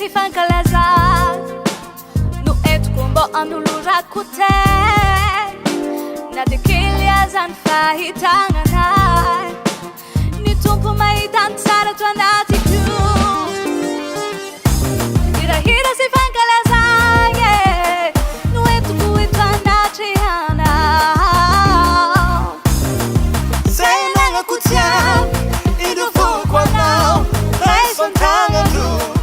si fankalaza no entiko mbo anolorako tay na de kely azany fahitagnanay ny tompo mahitany tsara to anatiko hirahira si fankalaza no entiko eto anatrehana zay nagnako tiao idofoko anao raisontagnandro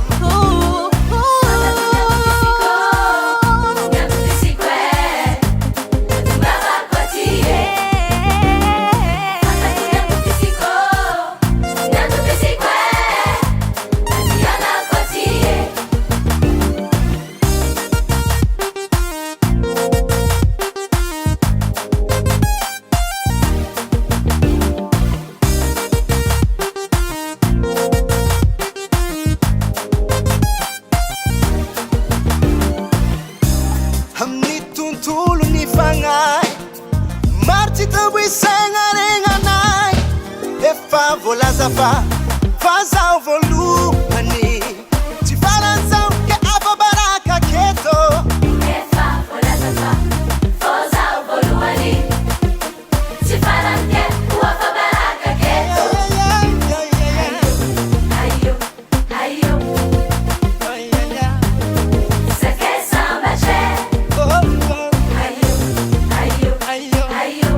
Volazafa faza volumani tifaranza ke aba baraka keto efa volazafa faza volumani tifaranza ke aba baraka keto ayo ayo sake samba che ayo ayo ayo ayo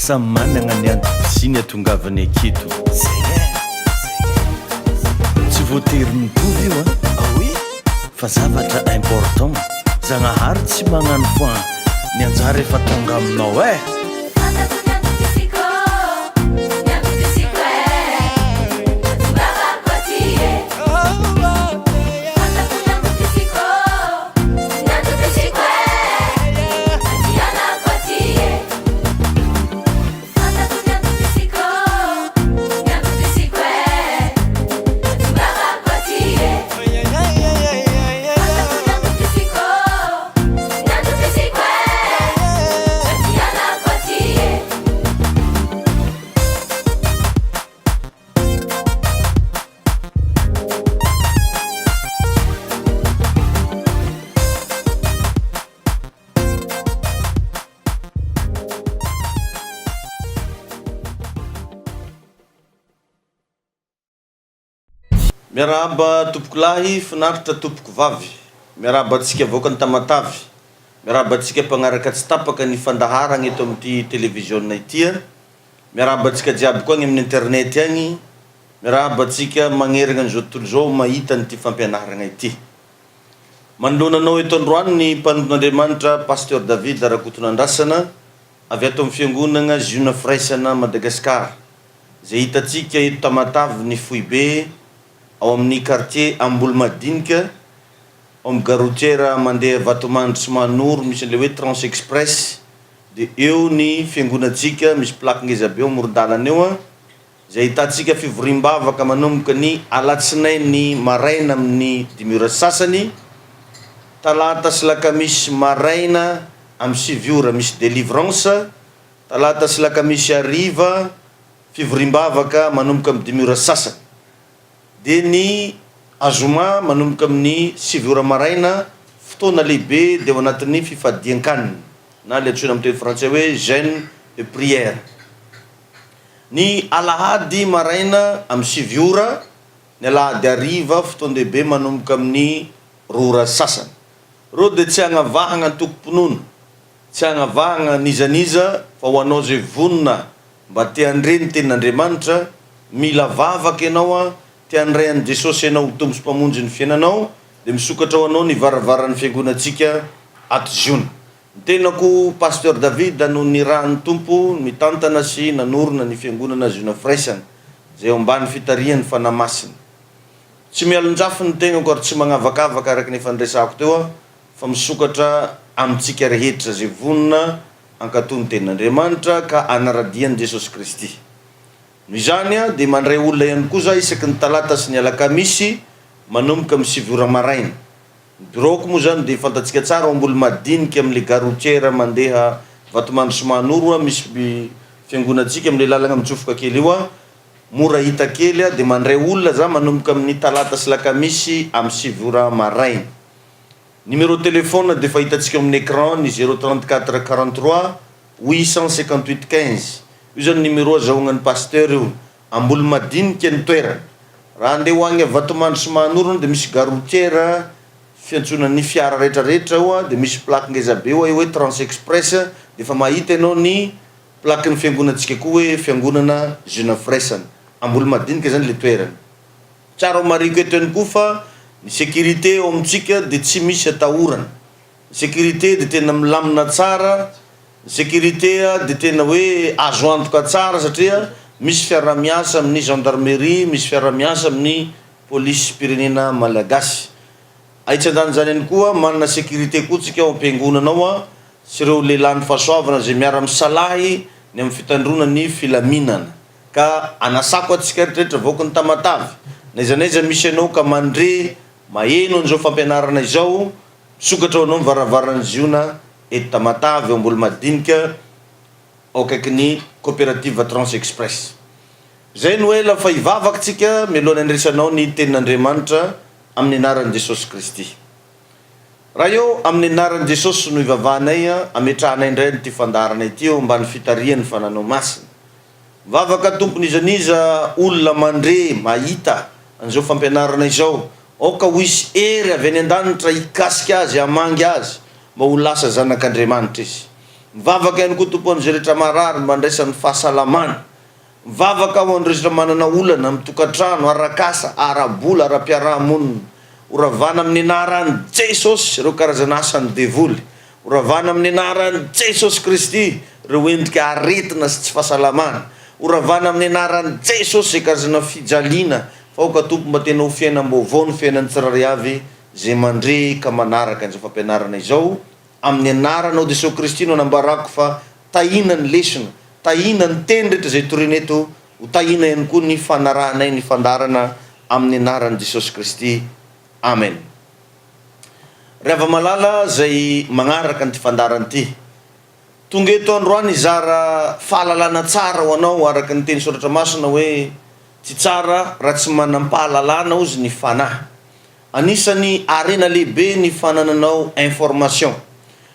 samy managna ny antosiny atongavany aketo tsy voatery mitovy io fa zavatra important zagnahary tsy magnano foa ny anjara efa tonga aminao Miaraba tompoko lahy finaritra tompoko vavy miaraba atsika avokany tamatavy miaraba atsika mpagnaraka tsy tapaka ny fandaharagna eto amin'ity télévision ity miaraba atsika jiaby koa amin'ny internet agny miaraba atsika magnerigna an'izao tontolo zao mahita n'ity fampianaragna ity manoloananao eto androany ny mpanompon'Andriamanitra pasteur David Rakotonandrasana avy ato amin'ny fiangonana Ziona Firaisana Madagasikara zay hitatsika eto tamatavy ny Foibe ao amin'ny quartier Ambolomadinika ao amin'ny garotiera mandeha Vatomandry sy Manoro misy le hoe Trans Express de eo ny fiangonatsika misy plaque ngezabe eo amoron-dalana eo zay hitatsika fivoriam-bavaka manomboka ny alatsinainy maraina amin'ny 5 sasany talata sy lakamisy maraina amin'ny 7 misy délivrance talata sy lakamisy hariva fivoriam-bavaka manomboka amin'ny 5 ora sasany, dia ny azoma manomboka amin'ny 7 ora maraina. Fotoana lehibe dia ao anatin'ny fifadian-kanina na le antsoina amin'ny teny frantsay hoe jeûne de prière. Ny alahady maraina amin'ny 7 ora, ny alahady hariva fotoana lehibe manomboka amin'ny 2 ora sasany. Reo dia tsy hagnavahana antokom-pinoana, tsy hagnavahana nizaniza, fa ho anao zay vonona mba te andre ny tenin'Andriamanitra, mila vavaka ianao te handray an' Jesosy ianao ho tombo sy mpamonjy ny fiainanao, dia misokatra ho anao ny varavaran'ny fiangonantsika ato ziona. Ny tenako pasteur David no nirahan'ny tompo mitantana sy nanorona ny fiangonana ziona firaisana zay ao ambany fitarihan'ny fanahy masina. Tsy mialon-drafy ny tegnako ary tsy magnavakavaka araka ny fandraisako teo fa misokatra amintsika rehetra zay vonona ankatony tenin'Andriamanitra ka anaradian'i Jesosy Kristy. Noho izany dia mandray olona ihany koa za isaky ny talata sy ny alakamisy manomboka amin'ny 7 ora maraina. Ny biroko moa zany dia fantatsika tsara ambolo madinika amin'le garotiera mandeha Vatomandry sy Mahanoro, misy fiangonantsika amin'le lalagna mitsofoka kely io mora hita kely dia mandray olona za manomboka amin'ny talata sy lakamisy amin'ny 7 ora maraina. Numéro téléphone dia fa hitantsika amin'ny écran ny 034 43 858 15. Io zany numéro azahoagnan'ny pasteur io, ambolo madinika ny toerana. Raha andeha ho agny Vatomandry sy Mahanoro dia misy garotiera fiantsonan'ny fiara rehetrarehetra dia misy plaque ngezabe io hoe Trans Express, dia fa mahita ianao ny plaque ny fiangonantsika koa hoe fiangonana ziona firaisana, ambolo madinika zany le toerana. Tsara ho mariko eto ihany koa fa ny sécurité ao amintsika dia tsy misy atahorana. Sécurité dia tena milamina tsara, sécurité dia tena hoe azo antoka tsara satria misy fiara-miasa amin'ny gendarmerie, misy fiara-miasa amin'ny polisy pirenena malagasy. Aitsan-dany zany ihany koa manana sécurité koa tsika ao am-piangonanao sy ireo lehilahy ny fahasoavana zay miara-misalahy ny amin'ny fitandrona ny filaminana. Ka anasako atsika rehetrarehetra vaoaka ny Tamatavy, naiza naiza misy ianao ka mandre maheno an'izao fampianarana izao, misokatra ho anao ny varavaran'ny ziona eto Tamatavy ao ambolo madinika ao akaikin'ny coopérative Trans Express. Zay no hoe lafa hivavakantsika mialohan'ny andresanao ny tenin'Andriamanitra amin'ny anaran'i Jesosy Kristy. Raha eo amin'ny anaran'i Jesosy no ivavahanay ametrahanay indray ny ty fandaharana ity eo ambany fitarihan'ny fananao masina. Vavaka tompony izaniza olona mandre mahita an'izao fampianarana izao, ao ka ho isy ery avy any an-danitra hikasika azy, hamangy azy mba ho lasa zanak'Andriamanitra izy. Mivavaka ihany koa tompo an'izay rehetra marary mba andraisan'ny fahasalamana. Mivavaka ho an'ireo rehetra manana olana amin'ny tokantrano, arakasa, arabola, ara-piarahamonina. Oravana amin'ny anaran'i Jesosy ireo karazana asan'ny devoly. Oravana amin'ny anaran'i Jesosy Kristy ireo endrika aretina sy tsy fahasalamana. Oravana amin'ny anaran'i Jesosy karazana fijaliana. Fa ao ka tompo mba tena ho fiainam-baovao ny fiainan'ny tsirairay avy zay mandre ka manaraka an'izao fampianarana izao. Amin'ny anaranao Jesosy Kristy no anambarako fa tahina ny lesona, tahina ny teny rehetra zay torina eto, ho tahina ihany koa ny fanarahanay ny fandarana amin'ny anaran'i Jesosy Kristy. Amen. Rava malala zay magnaraka ny fandarana ity. Tonga eto androany izara fahalalana tsara ho anao araka ny teny soratra masina hoe tsy tsara raha tsy manam-pahalalana ozy ny fanahy. Anisany arena lehibe ny fanananao information.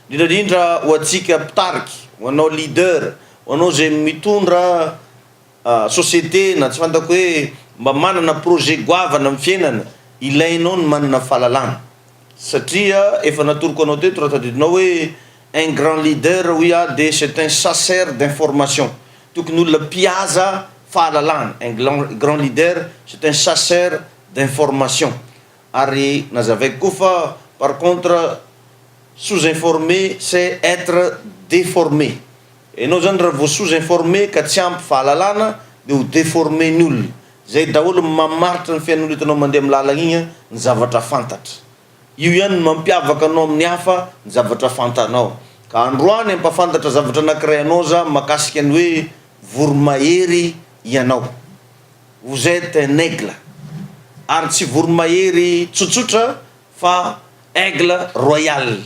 Indrindrandrindra ho antsika mpitariky, ho anao leader, ho anao zay mitondra société na tsy fantako hoe mba manana projet goavana amin'ny fiainana, ilainao ny manana fahalalana. Satria efa natoroko anao teto raha tadidinao hoe un grand leader oui dia c'est un chasseur d'information. Tokony olona mpihaza fahalalana. Un grand leader c'est un chasseur d'information. Ary nazavaiko koa fa par contre sous-informé c'est être déformé. Enao zany raha vo sous-informé ka tsy ampy fahalalana dia ho déformé ny olona. Zay daholo mamaritra ny fiainan'olona hitanao mandeha amin'ny lalana igny ny zavatra fantatra. Io ihany no mampiavaka anao amin'ny hafa ny zavatra fantanao. Ka androany ampafantatra zavatra anankiray anao za makasika ny hoe voromahery ianao. Vous êtes un aigle. Ary tsy voromahery tsotsotra fa aigle royal.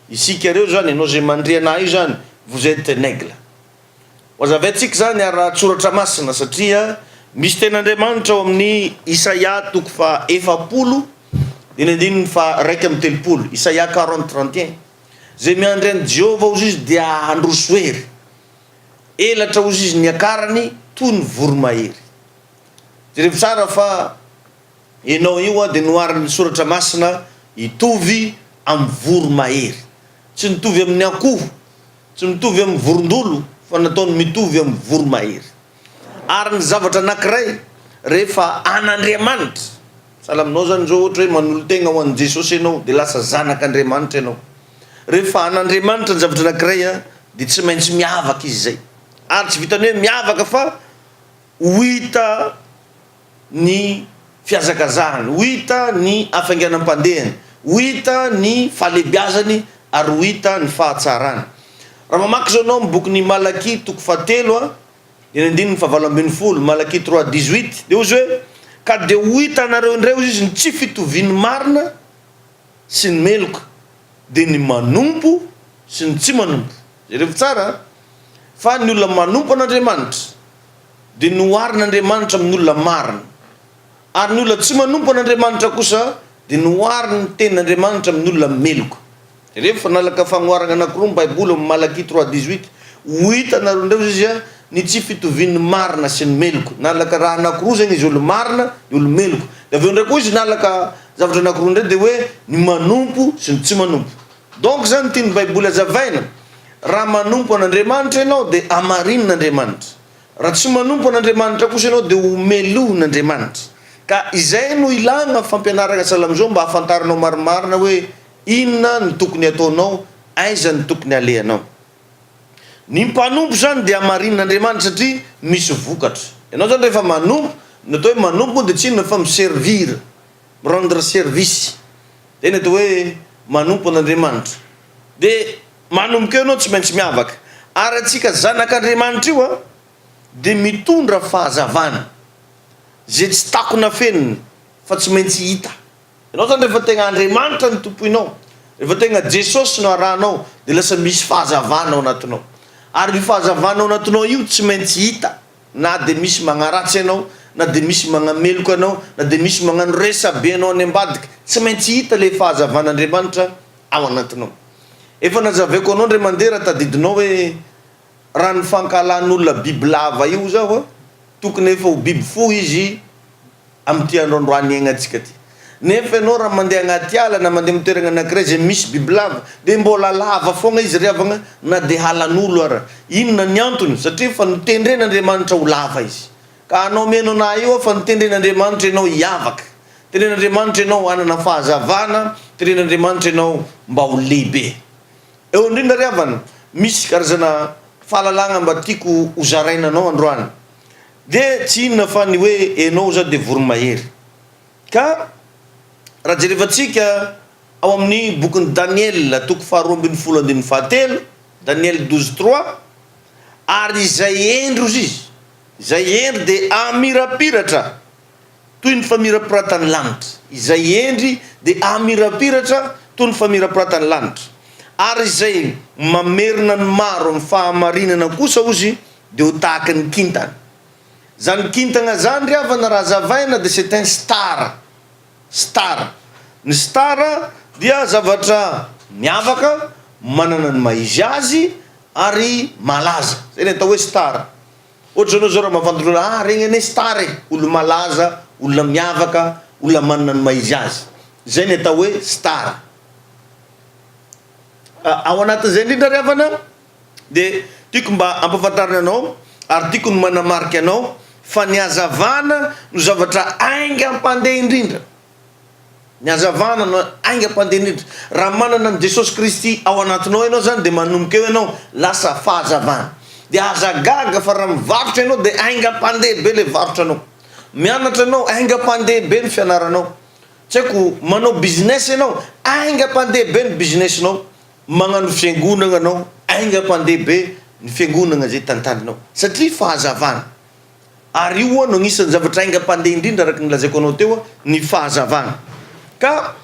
Isika reo zany, ianao zay mandre anahy io zany, vous êtes un aigle. Hoazavaintsika zany ara-tsoratra masina satria misy ten'Andriamanitra ao amin'ny Isaia toko fa 70 dinindininy fa 1:30 Isaia 40:31 zay miandry any Jehova ozy izy dia androso hery elatra ozy izy niakarany toy ny voromahery. Jereo tsara fa enao io dia noarin'ny soratra masina hitovy amin'ny voromahery, tsy mitovy amin'ny akoho, tsy mitovy amin'ny vorondolo fa nataony mitovy amin'ny voromahery. Ary ny zavatra anankiray rehefa an'Andriamanitra, salaminao zany zao ohatra hoe manolo tegna ho an'i Jesosy ianao dia lasa zanak'Andriamanitra ianao. Rehefa an'Andriamanitra ny zavatra anankiray dia tsy maintsy miavaka izy zay, ary tsy vitany hoe miavaka fa ho hita ny fiazakazahany, ho hita ny afainganam-pandehany, ho hita ny fahalebiazany, ary ho hita ny fahatsarany. Raha mamaky zao anao boky ny Malaki toko fahatelo dinindininy fa 7:20 Malaki 3:18 dia ozy hoe ka dia ho hita anareo indray ozy izy ny tsy fitoviany marina sy ny meloka, dia ny manompo sy ny tsy manompo. Jereo tsara fa ny olona manompo an'Andriamanitra dia noharin'Andriamanitra amin'olona marina, ary ny olona tsy manompo an'Andriamanitra kosa dia nohariny tenin'Andriamanitra amin'olona meloka. Rehefa nalaka fagnoharana anankiroa ny Baiboly amin'ny Malaki 3:18 ho hita nareo indray izy ny tsy fitoviany marina sy ny meloka. Nalaka raha anankiroa zegny izy olo marina ny olo meloka, dia aveo ndray koa izy nalaka zavatra anankiroa indray dia hoe ny manompo sy ny tsy manompo. Donc zany tiany Baiboly azavaina, raha manompo an'Andriamanitra ianao dia amarin'Andriamanitra, raha tsy manompo an'Andriamanitra kosa ianao dia homelohin'Andriamanitra. Ka izay no ilana fampianarana salamizao mba hafantaranao marimarina hoe inona ny tokony ataonao, aiza ny tokony alehanao. Ny mpanompo zany dia amarin'Andriamanitra satria misy vokatra. Ianao zany rehefa manompo, natao hoe manompo dia tsy inona fa miservir, rendre service, dia ny atao hoe manompo an'Andriamanitra. Dia manompoka ianao tsy maintsy miavaka, ary atsika zanak'Andriamanitra io dia mitondra fahazavana zay tsy takona feniny fa tsy maintsy hita. Ianao zany rehefa tegna Andriamanitra ny tompoinao, rehefa tegna Jesosy no arahanao, dia lasa misy fahazavana ao anatinao, ary io fahazavana ao anatinao io tsy maintsy hita, na dia misy magnaratsy ianao, na dia misy magnameloka anao, na dia misy magnano resabe anao any ambadika, tsy maintsy hita le fahazavan'Andriamanitra ao anatinao. Efa nazaveko anao ndray mandeha raha tadidinao hoe raha ny fankalan'olona biby lava io zao tokony efa ho biby fo izy amin'ity androandroany iainantsika ty. Nefa ianao raha mandeha agnaty ala na mandeha amin'ny toerana anankiray zay misy biby lava dia mbola lava foagna izy riavagna na dia halan'olo ara. Inona ny antony? Satria fa nitendren'Andriamanitra ho lava izy. Ka anao meno na io fa nitendren'Andriamanitra ianao hiavaka, tendren'Andriamanitra ianao hanana fahazavana, tendren'Andriamanitra ianao mba ho lehibe. Eo indrindra riavana misy karazana fahalalagna mba tiako hozarainanao androany, dia tsy inona fa ny hoe ianao zao dia voromahery. Ka raha jerevantsika ao amin'ny bokin'ny Daniel toko faharoa ambin'ny folo andin'ny fahatelo, Daniel 12:3, ary izay endry ozy izy, izay endry dia amirapiratra toy ny famirapiratany lanitra. Izay endry dia amirapiratra toy ny famirapiratany lanitra, ary izay mamerina ny maro amin'ny fahamarinana kosa ozy dia ho tahaka ny kintana. Zany kintana zany riavana raha zavaina dia c'est un star. Star, ny star dia zavatra miavaka, manana ny maizy azy ary malaza, zay ny atao hoe star. Ohatra anao zao raha mafantatra regny ane star e, olo malaza, olona miavaka, olona manana ny maizy azy, zay ny atao hoe star. Ao anatin'izay indrindra riavana dia tiako mba ampafantarina anao ary tiako ny manamarika anao fa ny hazavana no zavatra aingam-pandeha indrindra. Ny hazavana no aingam-pandeha indrindra. Raha manana ny Jesosy Kristy ao anatinao ianao zany dia manomboka eo ianao lasa fahazavana. Dia hazagaga fa raha mivarotra ianao dia aingam-pandeha be le varotra anao. Mianatra anao aingam-pandeha be ny fianaranao. Tsy haiko manao business ianao aingam-pandeha be ny businessinao. Magnano fiangonana anao aingam-pandeha be ny fiangonana zay tantaninao satria fahazavana. Ary io no agnisan'ny zavatra aingam-pandeha indrindra araka ny lazaiko anao teo ny fahazavana. Ka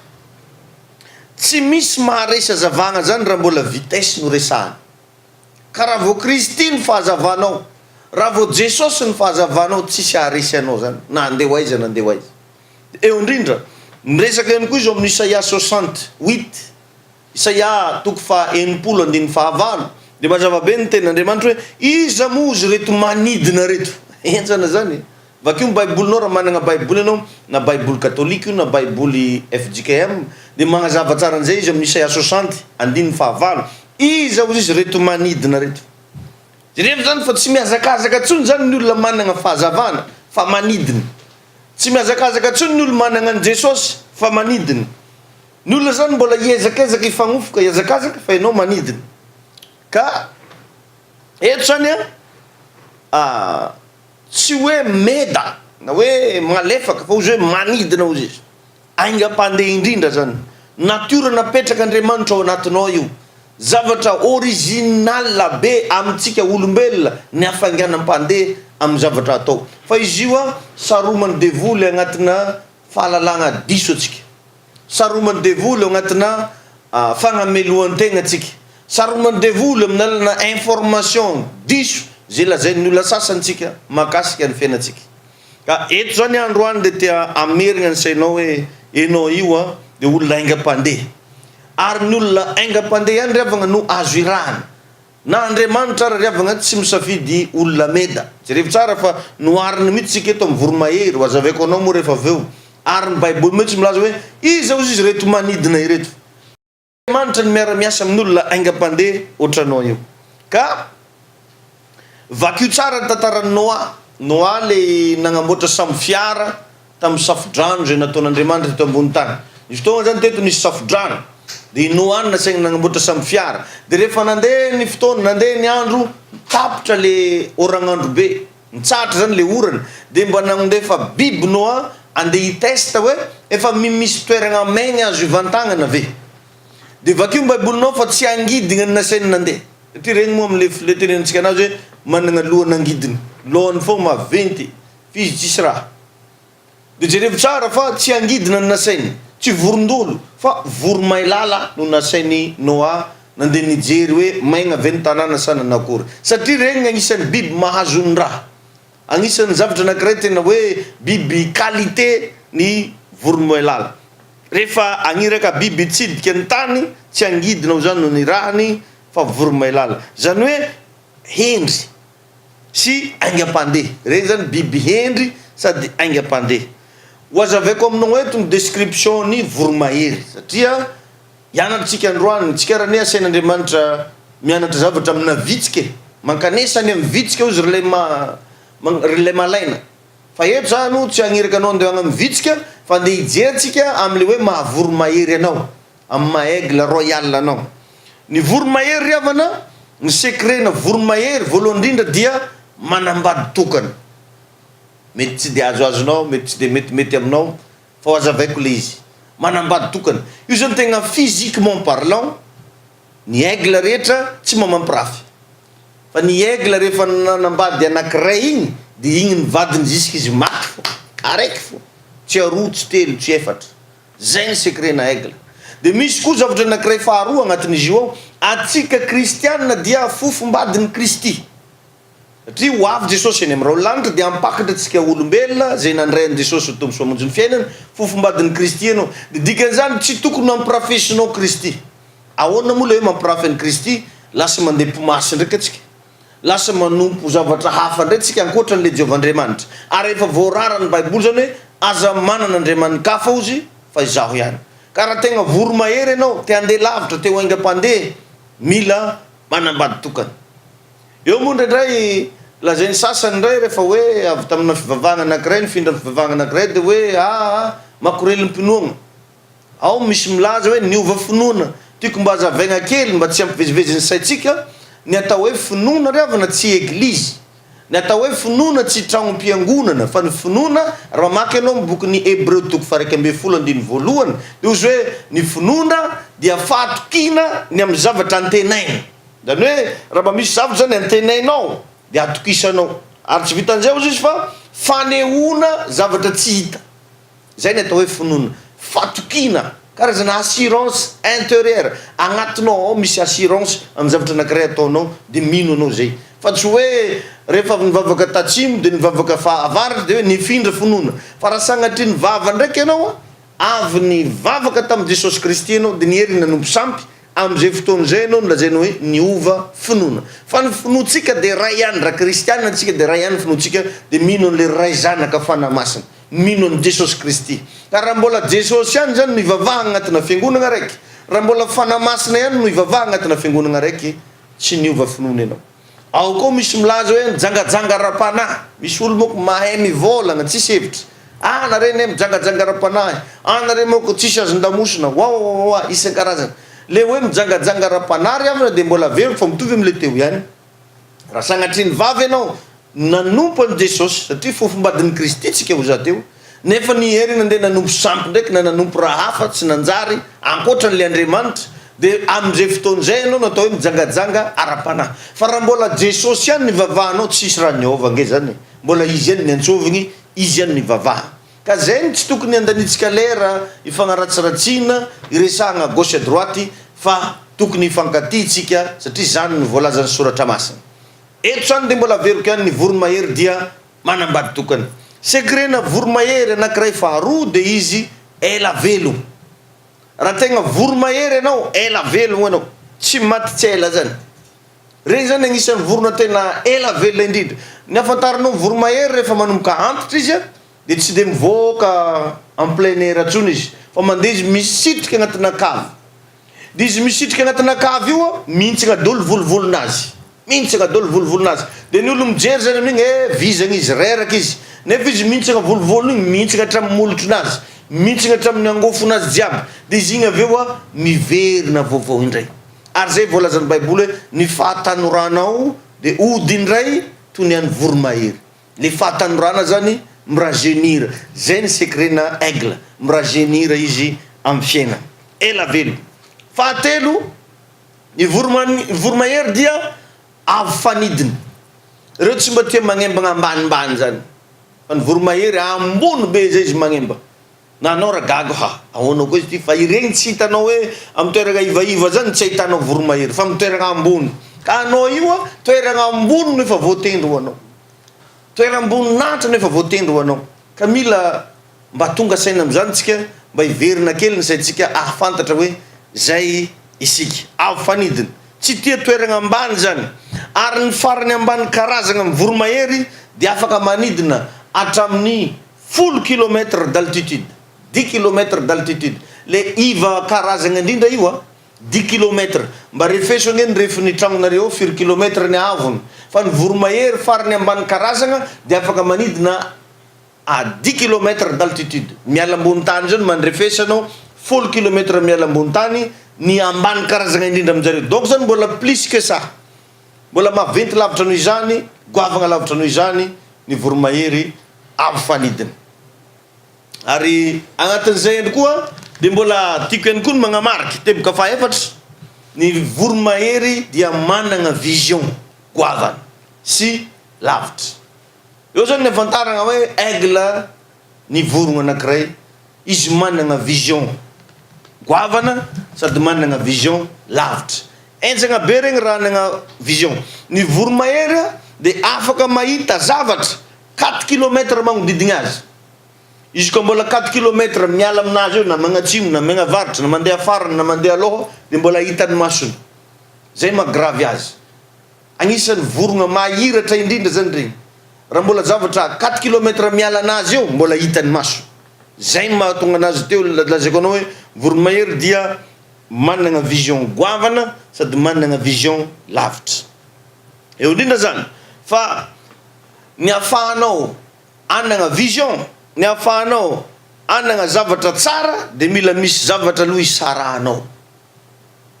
tsy misy maharesy hazavana zany raha mbola vitesse no resahana. ka raha vao Kristy ny fahazavanao, raha vao Jesosy ny fahazavanao, tsisy haharesy anao zany na andeha hoaiza na andeha hoaiza. Eo indrindra miresaka ihany koa izy amin'ny Isaia 68, Isaia toko faha 80:9 de mazava be ny tenin'Andriamanitra hoe iza moa izy reto manidina reto. Entsana zany. Vakio ny baibolinao raha manana baiboly anao na baiboly katolika io na baiboly FJKM de magnazava tsara an'izay izy amin'ny Isaia 60:5. Iza hozy izy reto manidina reto. Jereva zany fa tsy mihazakazaka tsony zany ny olona manana fahazavana fa manidina. Tsy mihazakazaka tsony ny olona manana an Jesosy fa manidina. Ny olona zany mbola hiezakaezaka hifagnofoka hiazakazaka fa ianao manidina. Ka eto zany tsy hoe meda na hoe malefaka fa ozy hoe manidina ozy izy. Aingam-pandeha indrindra zany. Natiora napetraka Andriamanitra ao anatinao io. Zavatra original be amintsika olombelona ny hafainganam-pandeha amin'ny zavatra atao. Fa izy io saromany devoly agnatina fahalalagna diso atsika. Saromany devoly agnatina fagnamelohan-tegna atsika. Saromany devoly amin'ny alalana information diso zay lazain'ny olona sasantsika makasika ny fiainantsika. Ka eto zany androany de tia amerigna ny sainao hoe enao io de olona aingam-pandeha. Ary ny olona aingam-pandeha ihany riavagna no azo irahana. Na Andriamanitra ary riavagna tsy misafidy olona meda. Jereva tsara fa noariny mihitsy tsika eto amin'ny voromahery ho azavaiko anao moa rehefa aveo. Ary ny baiboly mihitsy milaza hoe iza ozy izy reto manidina ireto. Andriamanitra ny miara-miasa amin'ny olona aingam-pandeha ohatranao io. Ka vakio tsara ny tantaran'ny Noa le nagnamboatra samby fiara tamin'ny safodrano zay nataon'Andriamanitra teto ambony tany. Nisy fotoana zany teto nisy safodrano de Noa nasaigny nagnamboatra samby fiara. De rehefa nandeha ny fotoana, nandeha ny andro, tapitra le oragn'andro be, nitsatra zany le orana. De mba nandefa biby Noa andeha hitesta hoe efa misy toeragna maigna azo ivan-tagnana ve. De vakio baibolinao fa tsy angidigna ny nasainy nandeha. Satria regny moa am'le tenenitsika anazy hoe manana lohana angidina, lohany fo maventy, fizy tsisy raha. De jereva tsara fa tsy angidina ny nasainy, tsy vorondolo fa voromailala no nasainy Noa nandeha nijery hoe maigna ve ny tanàna sa nanakory. Satria regny agnisan'ny biby mahazo ny raha. Agnisan'ny zavatra anankiray tena hoe biby qualité ny voromailala. Rehefa agniraka biby tsidika ny tany tsy angidina ho zany no ny rahany fa voromailala. Zany hoe hendry sy aingam-pandeha. Regny zany biby hendry sady aingam-pandeha. Ho azavaiko aminao eto ny description ny voromahery satria hianatritsika androany tsika raha ne asain'Andriamanitra mianatra zavatra amina vitsika mankanesany amin'ny vitsika ozy relay malaina. Fa eto zany tsy agniraka anao andeha agny amin'ny vitsika fa andeha hijerytsika am'le hoe mahavoromahery anao amin'ny maaigle royal anao. Ny voromahery riavana ny secret na voromahery voalohany indrindra dia manambady tokana. Mety tsy de azoazonao, mety tsy de metimety aminao fa ho azavaiko le izy. Manambady tokana. Io zany tegna physiquement parlant, ny aigle rehetra tsy mamampirafy. Fa ny aigle rehefa nanambady anankiray igny de igny ny vadiny zisika izy maty fo, araiky fo, tsy aroa, tsy telo, tsy efatra. Zay ny secret na aigle. De misy koa zavatra anankiray faharoa agnatin'izy io ao, atsika kristianina dia fofombadin'ny Kristy. Satria ho avy Jesosy eny amin'ny lanitra de ampakatra antsika olombelona zay nandrainy Jesosy ho tombo sy mamonjy ny fiainana, fofombadin'ny Kristy ianao. De dikan'izany tsy tokony mampirafesinao Kristy. Ahoana moa le hoe mampirafy an'i Kristy? Lasa mandeha mpimasy ndraiky atsika. Lasa manompo zavatra hafa ndray tsika ankoatran'le Jehovandriamanitra. Ary efa voarara ny baiboly zany hoe aza manana andriamanikafa ozy fa izaho ihany. Ka raha tegna voromahery ianao te handeha lavitra te ho aingam-pandeha mila manambady tokana. Eo moa ndraindray lazainy sasany ndray rehefa hoe avy tamina fivavahana anankiray nifindra fivavahana anankiray de hoe makorely ny mpinoagna. Ao misy milaza hoe niova finoana. Tiako mba azavaigna kely mba tsy ampivezivezy ny saitsika. Ny atao hoe finoana riavana tsy eglizy. Ny atao hoe finoana tsy tragnom-piangonana fa ny finoana raha maky ianao amin'ny bokin'ny Hébreu toko 12:2 de ozy hoe ny finoana dia fahatokina ny amin'ny zavatra antenaina. Zany hoe raha mba misy zavatra zany antenainao de atokisanao. Ary tsy vitan'izay ozy izy fa fanehoana zavatra tsy hita. Zay ny atao hoe finoana. Fatokina karazana assurance intérieure agnatinao ao misy assurance amin'ny zavatra anankiray ataonao de mino anao zay fa tsy hoe rehefa nivavaka tatsimo de nivavaka avaratra de hoe nifindra finoana fa raha sagnatria ny vava ndraiky ianao avy nivavaka tamin'i Jesosy Kristy ianao de niherina nanompo sampy am'izay fotoana zay ianao nolazainao hoe niova finoana fa ny finoantsika de ray ihany raha kristianina antsika de ray ihany finoantsika de mino an'le ray zanaka fanamasina mino an' Jesosy Kristy ka raha mbola Jesosy ihany zany no ivavaha agnatina fiangonana raiky raha mbola fanamasina ihany no ivavaha agnatina fiangonana raiky tsy niova finoana ianao ao koa misy milaza hoe mijangajanga ra-panahy misy olo moko mahay mivolagna tsisy hevitra nareny mijangajanga ra-panahy nareny moko tsisy azon-damosina wa isan-karazana le hoe mijangajanga ra-panahy avana de mbola very fa mitovy am'le teo ihany raha sagnatria ny vavy ianao nanompo an' Jesosy satria fofombadin'ny Kristy tsika ho za teo nefa niherina nde nanompo sampy ndraiky na nanompo raha hafa tsy nanjary ankoatra n'le Andriamanitra de am'izay fotoan'izay ianao natao hoe mijangajanga ara-panahy fa raha mbola Jesosy ihany nivavahanao tsisy raha niova nge zany mbola izy ihany niantsovigny izy ihany nivavaha ka zay tsy tokony andanitsika lera ifagnaratsiratsiana iresahagna gauche à droite fa tokony ifankatitsika satria zany ny voalazan'ny soratra masina eto zany de mbola veriko ihany ny voromahery dia manambady tokany sekrena voromahery anankiray faharoa de izy ela velo raha tegna voromahery ianao ela velogno ianao tsy maty tsy ela zany regny zany agnisan'ny vorona tena ela velona indrindra ny afantaranao voromahery rehefa manomboka antitra izy de tsy de mivoaka en plein air atsony izy fa mandeha izy misitriky agnatina kavy de izy misitriky agnatina kavy io mihintsagna dolo volovolonazy mihintsagna dolo volovolonazy de ny olo mijery zany amin'igny vizagna izy reraka izy nefa izy mihintsagna volovolony igny mihintsagna hatramin'ny molotronazy mihintsagna hatramin'ny angofonazy jiaby de izy igny aveo miverina vaovao indray ary zay voalazan'ny baiboly hoe ny fahatanoranao de ody indray toy ny an'ny voromahery le fahatanorana zany mirajeunir zay ny secrena aigle mirajeunir izy amin'ny fiaina ela velo fahatelo ny voromahery dia avy fanidiny reo tsy mba tia magnembagna ambanimbany zany fa ny voromahery ambony be zay izy magnemba na anao raha gago ahoanao koa izy ty fa iregny tsy hitanao hoe amy toerana ivaiva zany tsy ahitanao voromahery fa amy toerana ambony ka anao io toerana ambony nefa voatendro anao toerana ambony natra nefa voatendro anao ka mila mba tonga saina am'zany tsika mba iverina kely ny saintsika ahafantatra hoe zay isika avy fanidiny tsy tia toerana ambany zany ary ny farany ambany karazagna amy voromahery de afaka manidina hatramin'ny 10 kilometre d'altitude 10 kilometre d'altitude le iva karazagna indrindra io 10 kilometre mba refeso ngeny refiny tragnonareo 4 kilometre ny avony fa ny voromahery farany ambany karazagna de afaka manidina à 10 kilometre d'altitude miala ambony tany zany mandrefesanao 10 kilometre miala ambony tany ny ambany karazagna indrindra aminjareo donc zany mbola plus que ça mbola maventy lavitra noho izany goavagna lavitra noho izany ny voromahery avy fanidiny ary agnatin'izay ihany koa de mbola tiako ihany koa ny magnamariky teboka fahaefatra ny voromahery dia managna vision goavana sy lavitra eo zany ny afantaragna hoe aigle ny vorogna anankiray izy managna vision goavana sady managna vision lavitra enjagna be regny raha anagna vision ny voromahery de afaka mahita zavatra 4 kilometre magnodidigna azy izy koa mbola 4 kilometre miala aminazy eo na magnatsimo na magnavaritra na mandeha farany na mandeha aloha de mbola hitany masony zay magravy azy agnisan'ny vorogna mahiratra indrindra zany regny raha mbola zavatra 4 kilometre miala anazy eo mbola hitany maso zay mahatonga anazy teo lazaiko anao hoe voromahery dia managna vision goavana sady managna vision lavitra eo indrindra zany fa ny afahanao anagna vision ny afahanao anagna zavatra tsara de mila misy zavatra aloha isarahanao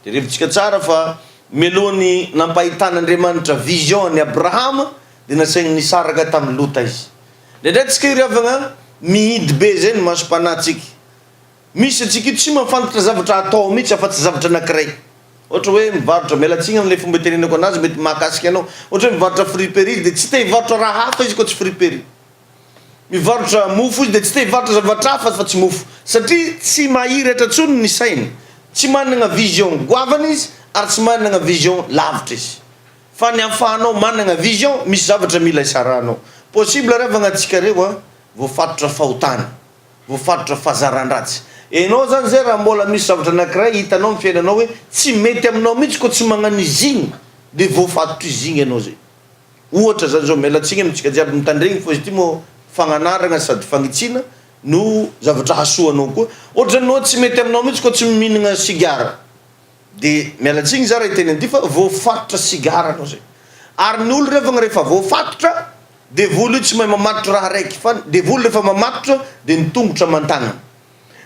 de revintsika tsara fa mialohan'ny nampahitan'Andriamanitra vision ny Abrahama de nasaigny nisaraka tamin'ny Lota izy ndraindray tsika iriavagna mihidy be zay ny masom-panahtsika misy atsika tsy mahafantatra zavatra atao mihitsy afa-tsy zavatra anankiray ohatra hoe mivarotra mialatsiny am'le fomba tenenako anazy mety mahakasika anao ohatra hoe mivarotra friperie de tsy te hivarotra raha hafa izy koa tsy friperie mivarotra mofo izy de tsy te hivarotra zavatra hafa fa tsy mofo satria tsy mahiry hatratsony ny sainy tsy manana vision goavana izy ary tsy manana vision lavitra izy fa ny afahanao manana vision misy zavatra mila isaranao possible rehefa agnatsika reo a voafatotra fahotana voafatotra fahazaran-dratsy enao zany zay raha mbola misy zavatra anankiray hitanao amin'ny fiainanao hoe tsy mety aminao mihitsy ko tsy magnano izy igny de voafatotra izy igny ianao zay ohatra zany zao mialatsiny amitsika jiaby mitandregny fa izy ty moa fagnanarana sady fagnitsina no zavatra hasoanao koa ohatra anao tsy mety aminao mihitsy ko tsy mihinagna sigara de mialatsiny za raha iteny an'ity fa voafatotra sigara anao zay ary ny olo rehefa voafatotra de volo io tsy mahay mamatotra raha raiky fa de volo rehefa mamatotra de ny tongotra aman-tagnana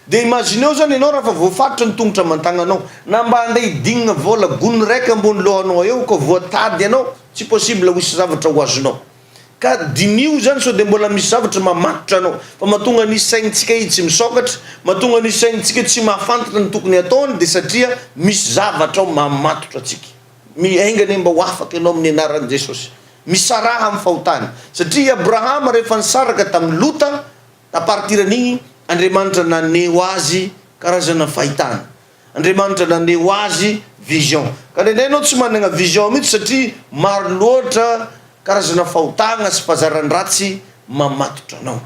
de imagineo zany ianao raha fa voafatotra ny tongotra aman-tagnanao na mba andeha hidignina vola gony raiky ambony lohanao eo ka voatady ianao tsy possible ho isy zavatra ho azonao ka dinio zany so de mbola misy zavatra mamatotra anao fa mahatonga nisy saignintsika izy tsy misokatra mahatonga nisy saignintsika tsy mahafantatra ny tokony ataony de satria misy zavatra ao mamatotra atsika miaingany mba ho afaka ianao amin'ny anaran'i Jesosy misaraha amin'ny fahotany satria Abrahama rehefa nisaraka tamin'ny Lota tapartiran'igny Andriamanitra naneo azy karazana fahitana Andriamanitra naneo azy vision ka nendray anao tsy manana vision mihitsy satria maro loatra karazana fahotana sy fahazaran-dratsy mamatotra anao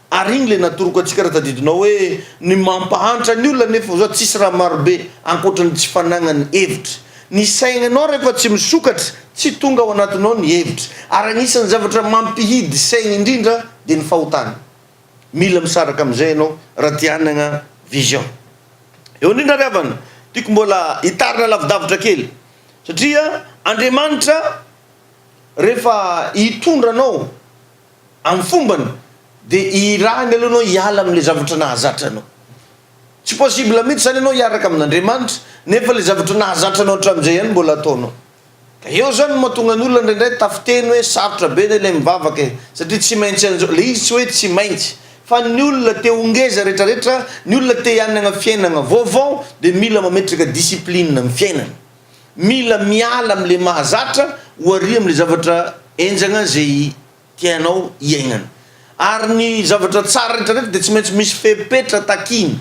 ary igny le natoroko atsika raha tadidinao hoe ny mampahantra ny olona nefa zao tsisy raha marobe ankoatrany tsy fanagnany hevitra ny saignanao rehefa tsy misokatra tsy tonga ao anatinao ny hevitra ary agnisan'ny zavatra mampihidy saigna indrindra de ny fahotana mila misaraka am'izay ianao raha tianana vision eo indrindra riavana tiako mbola hitarina lavidavitra kely satria Andriamanitra rehefa hitondra anao amin'ny fombany de irahany alohanao hiala amin'le zavatra nahazatra anao tsy possible mihitsy zany ianao hiaraka amin'Andriamanitra nefa le zavatra nahazatra anao hatramin'izay ihany mbola ataonao ka eo zany mahatonga ny olona indraindray tafiteny hoe sarotra be le mivavaka satria tsy maintsy an'izao le izy tsy hoe tsy maintsy fa ny olona te hongeza rehetrarehetra ny olona te hianana fiainana vaovao de mila mametraka discipline amin'ny fiainana mila miala amin'le mahazatra hoary amin'le zavatra enjagna zay tianao hiainana ary ny zavatra tsara rehetrarehetra de tsy maintsy misy fepetra takiny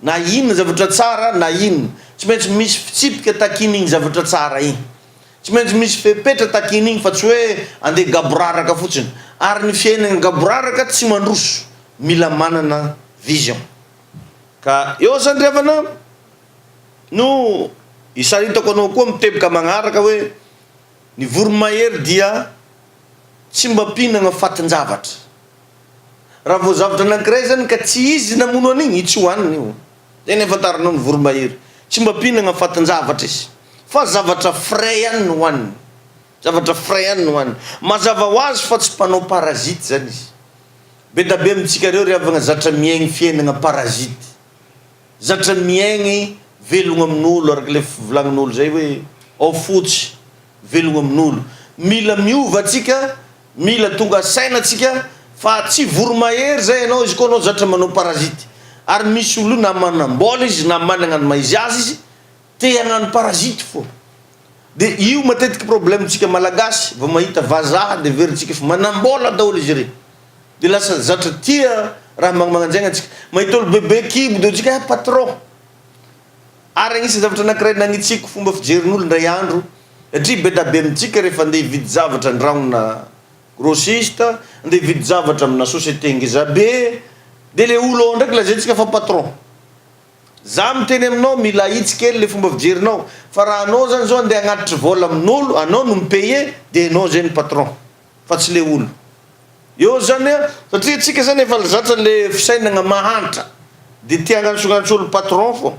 na inona zavatra tsara na inona tsy maintsy misy fitsipika takiny igny zavatra tsara igny tsy maintsy misy fepetra takiny igny fa tsy hoe andeha gaboraraka fotsiny ary ny fiainana gaboraraka tsy mandroso mila manana vision ka eo zany revana no isaritako anao koa mitebika magnaraka hoe ny voromahery dia tsy mba mpihinagna fatin-javatra raha vao zavatra anankiray zany ka tsy izy namono an'igny itsy hohaniny io zay nefa taranao ny voromahery tsy mba mpihinagna fatin-javatra izy fa zavatra frais ihany no hohaniny zavatra frais ihany no hohaniny mazava ho azy fa tsy mpanao parazity zany izy be da be amitsika reo riavagna zatra miaigny fiainagna parazity zatra miaigny velogna amin'olo araka le volagnin'olo zay hoe ao fotsy velogna amin'olo mila miova atsika mila tonga saina atsika fa tsy voromahery zay ianao izy koa anao zatra manao parazity ary misy olo na manambola izy na manana ny maizy azy izy te hagnano parazity fo de io matetiky problemtsika malagasy vao mahita vazaha de veritsika fa manambola daholo izy re de lasa zatra tia raha magnamanjaigna atsika mahita olo bebe kibo de tsika patron ary agnisan'ny zavatra anankiray nagnitsiko fomba fijerin'olo ndray andro satria be da be amitsika rehefa andeha hividy zavatra andragnona grossiste andeha hividy zavatra amina société ngeza be de le olo ao ndraiky lazaintsika fa patron za miteny aminao mila hitsy kely le fomba fijerinao fa raha anao zany zao andeha agnatitry vola amin'olo anao no mipaye de anao zay ny patron fa tsy le olo eo zany satria atsika zany efa zatra le fisainagna mahantra de tia agnanosognanosolo patron fo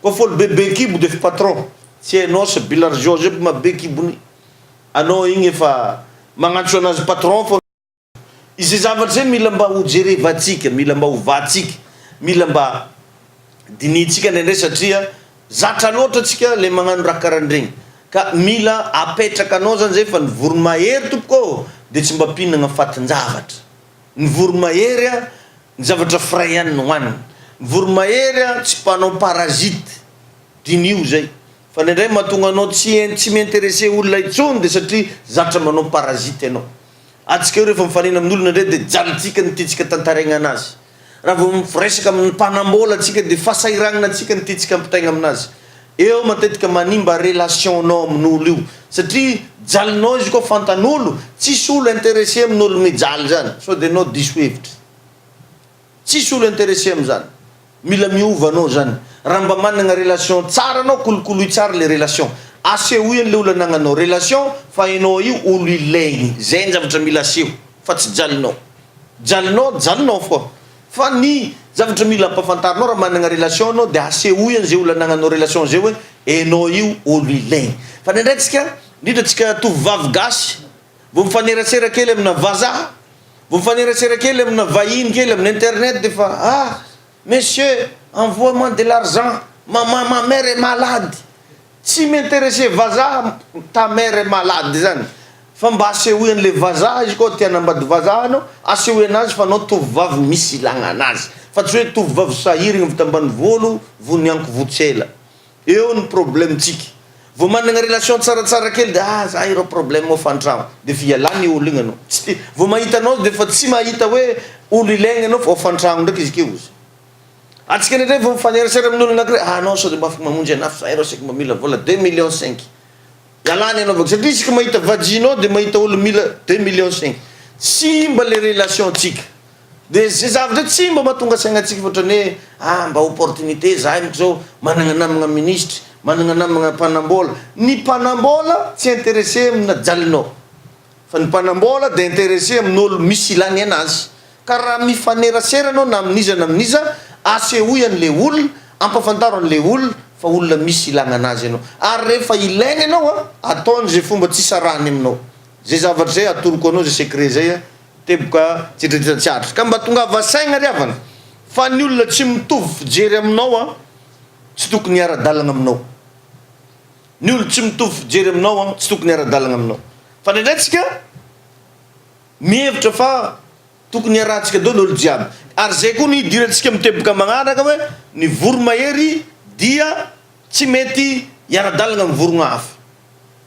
koa folo bebe kibo de fa patron tsy hainao sa bilargio zay mabe kibony anao igny efa magnantso anazy patron fo izy zavatra zay mila mba ho jerevatsika mila mba ho vatsika mila mba dinitsika ndraindray satria zatra loatra atsika le magnano raha karahandregny ka mila apetraka anao zany zay fa ny voromahery tompoko de tsy mba mpihinagna fatin-javatra ny voromahery a ny zavatra frais ihany no hohaniny ny voromahery a tsy mpanao parazity dinio zay fa nendray mahatonga anao tsy miinteresse olona itsony de satria zatra manao parazity anao atsika io rehefa mifanena amin'olona ndray dia jalitsika ny tiatsika tantaraigna anazy raha vao miresaka amin'ny mpanambola atsika dia fasahiragnina atsika ny tiatsika ampitaigna aminazy eo matetika manimba relationnao amin'olo io satria jalinao izy koa fantan'olo tsisy olo intéressé amin'olo mijaly zany so dia anao diso hevitra tsisy olo intéressé amin'izany mila miova anao zany raha mba manana relation tsara anao kolokoloy tsara le relation asehoian'le olo anagnanao relation fa enao io olo ilaigny zay ny zavatra mila aseho fa tsy jalinao fa ny zavatra mila ampafantarinao raha manana relation anao dia asehoiany zay olo anagnanao relation zay hoe enao io olo ilaigny fa ndraindraytsika indrindra tsika tovovavy gasy vao mifanerasera kely amina vazaha vao mifanerasera kely amina vahiny kely amin'ny internet dia fa monsieur envoie-moi de l'argent ma mère est malade tsy m'intéressé vazaha ta mère est malade zany fa mba asehoian'le vazaha izy koa tia nambady vazaha anao asehoy anazy fa anao tovovavy misy ilagna anazy fa tsy hoe tovovavy sahirigna vita ambany volo vonianko votsela eo ny problemtsika vao manana relation tsaratsara kely dia za ireo problème ofantragno dia fialany olo igny anao tsy vao mahita anao dia fa tsy mahita hoe olo ilaigny anao fa ofantragno ndraiky izy keo izy atsika ndraindray vao mifanerasera amin'olo anakiray anao sao dia mba afaka mamonjy anafo za ireo sika mba mila vola 2 millions 5 ialany anao vako satria isika mahita vajinao dia mahita olo mila 2 millions 5 tsy mba le relation tsika dia zay zavatra tsy mba mahatonga saignatsika ohatrany hoe mba opportunité za miko zao manana namagna ministre manana namagna mpanambola ny mpanambola tsy intéressé amina jalinao fa ny mpanambola dia intéressé amin'olo misy ilany anazy ka raha mifanerasera anao na aminiza na aminiza asehoian'le olo ampafantaro an'le olo fa olona misy ilagna anazy ianao ary rehefa ilaigny anao ataony zay fomba tsy sarahany aminao zay zavatra zay atoroko anao zay secret zay teboka tsitratsiatra ka mba tongava saigna riavana fa ny olona tsy mitovy fijery aminao tsy tokony ara-dalagna aminao ny olo tsy mitovy fijery aminao tsy tokony ara-dalagna aminao fa ndraindraytsika mihevitra fa tokony arahantsika daholo olo jiaby ary zay koa ny idirantsika miteboka magnaraka hoe ny voromahery dia tsy mety iara-dalagna amin'ny vorogna hafa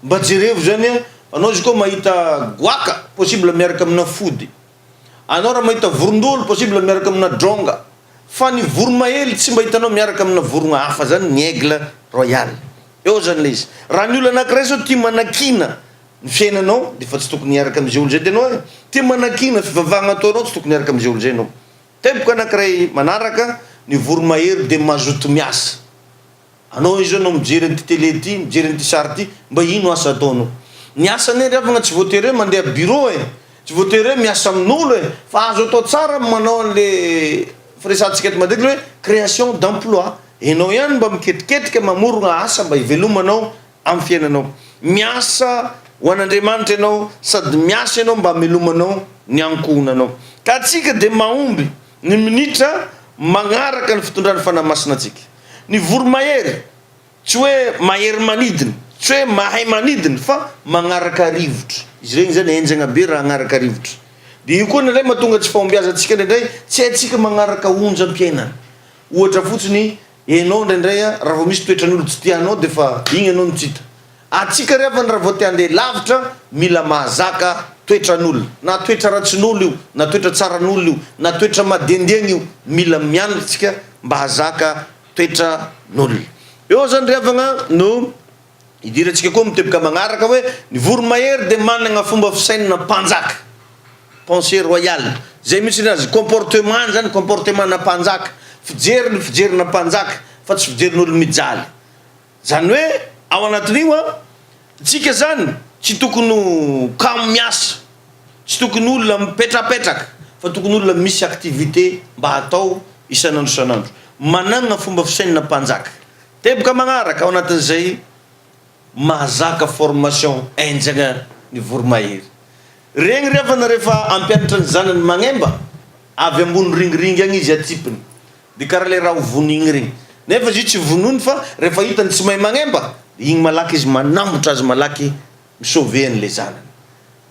mba jerevo zany anao izy koa mahita goaka possible miaraka amina fody anao raha mahita vorondolo possible miaraka amina dronga fa ny voromahery tsy mba hitanao miaraka amina vorogna hafa zany ny aigle royal eo zany le izy raha ny olo anakiray zao tia manakina ny fiainanao dia fa tsy tokony hiaraka am'izay olo zay dia anao tia manakina fivavahagna ataonao tsy tokony hiaraka am'izay olo zay anao teboka anakiray manaraka ny voromahery dia mazoto miasa anao izy anao mijery an'ty télé ty mijery an'ty sary ty mba ino asa ataonao ny asany riavagna tsy voatery hoe mandeha bureau tsy voatery hoe miasa amin'olo fa azo atao tsara manao an'le firesantsika eto matetika hoe création d'emploi enao ihany mba miketriketrika mamorogna asa mba hivelomanao amin'ny fiainanao miasa ho an'Andriamanitra ianao sady miasa ianao mba hamelomanao ny ankohonanao ka atsika dia mahomby ny minitra magnaraka ny fitondrany fanahymasina atsika ny voromahery tsy hoe mahery manidina tsy hoe mahay manidina fa magnaraka rivotra izy regny zany enjagna be raha agnaraka rivotra dia io koa nandray mahatonga tsy fahombiazantsika ndraindray tsy haintsika magnaraka onja am-piainana ohatra fotsiny enao ndraindray raha vao misy toetran'olo tsy tianao dia fa igny anao nitsita atsika riavany raha vao te handeha lavitra mila mahazaka toetran'olo na toetra ratsin'olo io na toetra tsaran'olo io na toetra madendiagna io mila mianatsika mba hazaka toetran'olo eo zany riavagna no idirantsika koa miteboka magnaraka hoe ny voromahery dia managna fomba fisainana mpanjaka pensée royale zay mihitsy nazy comportement zany comportement na mpanjaka fijerina mpanjaka fa tsy fijerin'olo mijaly zany hoe ao anatin'io tsika zany tsy tokony kamo miasa tsy tokony olona mipetrapetraka fa tokony olona misy activité mba atao isanandro isanandro managna fomba fisainana mpanjaka teboka magnaraka ao anatin'izay mahazaka formation enjagna ny voromahery regny riavana rehefa ampianatra ny zanany magnemba avy ambony ringiringy agny izy atipiny dia karaha le raha hovonigny regny nefa izy io tsy vonony fa rehefa hitany tsy mahay magnemba igny malaky izy manambotra azy malaky misauve an'le zanany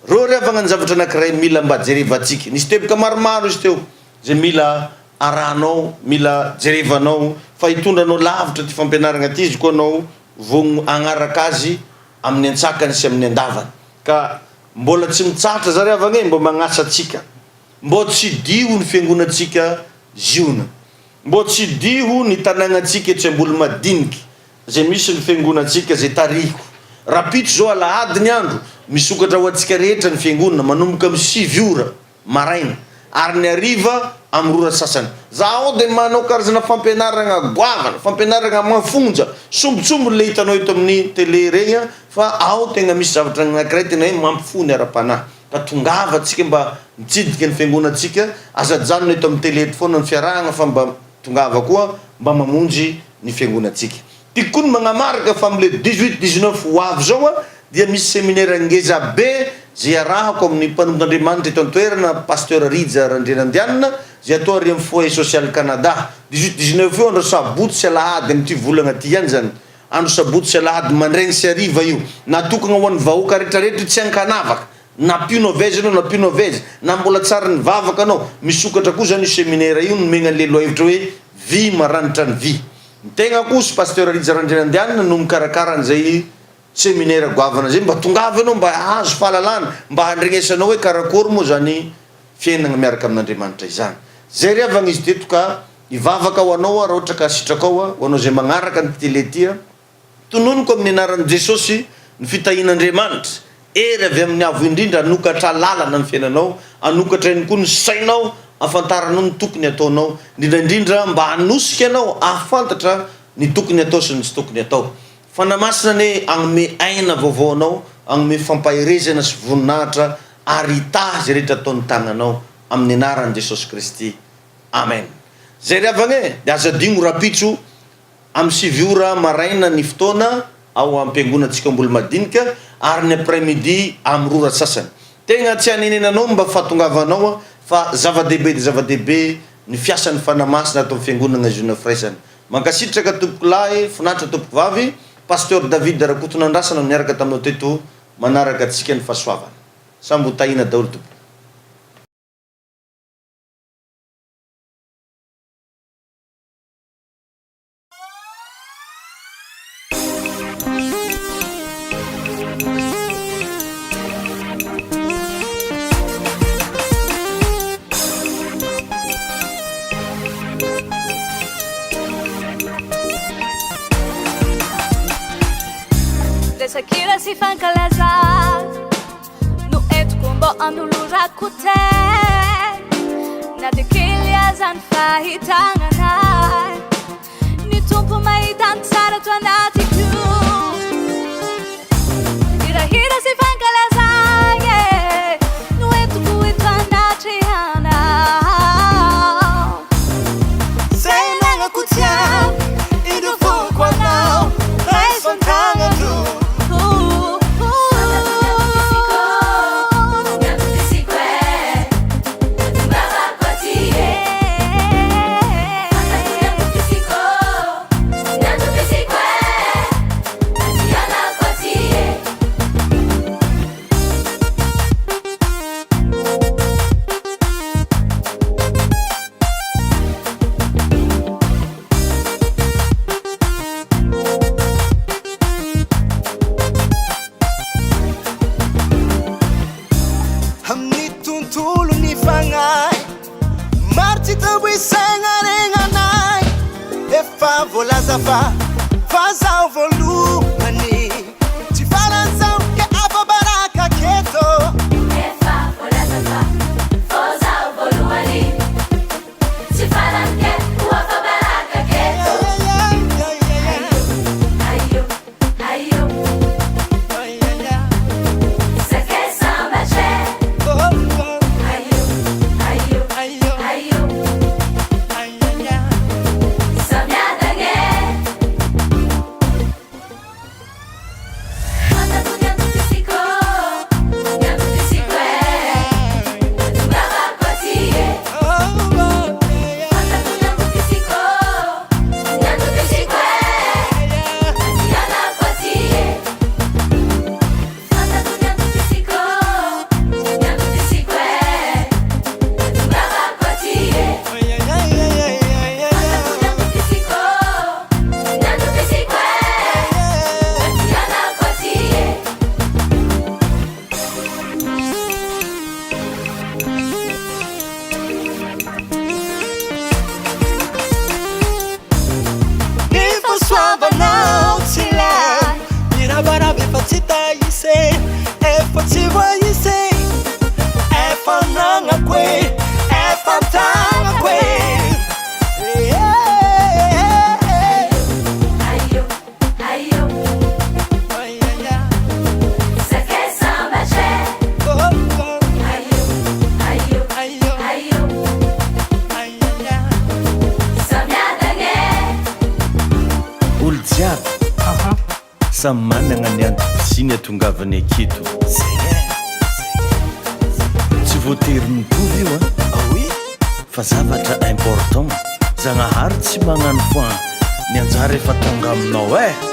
reo riavagna ny zavatra anakiray mila mba jerevantsika nisy teboka maromaro izy teo zay mila arahanao mila jerevanao fa hitondranao lavitra ty fampianaragna ty izy koa anao vo agnaraka azy amin'ny antsakany sy amin'ny andavany ka mbola tsy mitsatra zareo avagne mbo magnasa atsika mbo tsy dio ny fiangonatsika ziona mbo tsy dio ny tanàgnatsika tsy ambolo madiniky zay misy ny fiangonatsika zay tariko rapitro zao alahady ny andro misokatra ho atsika rehetra ny fiangonana manomboka amy 6 ora maraina ary ny ariva amy rora sasany zaho de manao karazana fampianarana goavana fampianarana mafonja sombotsombo le hitanao eto amin'ny télé regny fa ao tegna misy zavatra anankiray tena hoe mampifony ara-panahy ka tongava atsika mba mitsidika ny fiangonatsika azajanona eto amin'ny télé eto foana ny fiarahana fa mba tongava koa mba mamonjy ny fiangonatsika tiako koa ny magnamarika fa amle 18-19 ho avy zao dia misy séminaire ngeza be zay arahako amin'ny mpanombon'Andriamanitra eto an-toerana pasteur Rija Randrianandianina zay atao ary amin'ny foyer social Canada 18-19 io andro sabotsy sy alahady amin'ity volagna ty ihany zany andro sabotsy sy alahady mandraigny sy hariva io natokana ho an'ny vahoaka rehetrarehetra tsy ankanavaka na pionovezy anao na pionovezy na mbola tsara ny vavaka anao misokatra koa zany io séminaire io nomegna lelo hevitra hoe vy maranitra ny vy ny tegna koa sy pasteur Rija Randrianandianina no mikarakara an'izay séminaire goavana zay mba tongava anao mba azo fahalalana mba handregnesanao hoe karakory moa zany fiainana miaraka amin'Andriamanitra izany zay ry avagna izy teto ka ivavaka ho anao raha ohatra ka sitraka ao ho anao zay magnaraka ny télé ty tononoko amin'ny anaran'i Jesosy ny fitahin'Andriamanitra ery avy amin'ny avo indrindra anokatra lalana ny fiainanao anokatra ihany koa ny sainao afantaranao ny tokony ataonao indrindraindrindra mba hanosika anao ahafantatra ny tokony atao sy ny tsy tokony atao fanamasina ny agnome aina vaovao anao agnome fampaherezana sy voninahitra ary ita zay rehetra ataon'ny tagnanao amin'ny anaran'i Jesosy Kristy amen zay ry avagne de aza digno rapitro amy 7 ora maraina ny fotoana ao ampiangonatsika ambolo madinika ary ny après-midi amy rora sasany tegna tsy anenenanao mba fahatongavanao fa zava-dehibe de zava-dehibe ny fiasan'ny fanamasina atao fiangonana ziona firaisana mankasitraka tompoko lahy finatra tompoko vavy pasteur David Rakotonandrasana miaraka taminao teto manaraka atsika ny fahasoavana samby ho tahina daholo tompoko Sakira si fankalaza no entiko mbo anulurako te na dikili azany fahitanganay ny tompo mahitany tsara to anatiko hirahira si fankalaza no entiko eto anatrehana Zay magnako tiao idofoko anao raisontagnandro Zafa fazao volumani tifaranzao ke aba baraka keto Efa zafa fazao volumani tifaranke uafa baraka keto Ayo ayo Sake samba che Ayo ayo ayo soavanao tsy la mirabaraba efa tsy tahise efa tsy voahise efa nagnako e efa tagnako e Ayo, ayo, isso aqui é samba, che. Ayo, ayo, ayo, samyadagny. olo jiaby samy managna ny antokotsiny atongavany aketo tsy voatery mitovy io fa zavatra important zagnahary tsy magnano foa ny anjara efa tonga aminao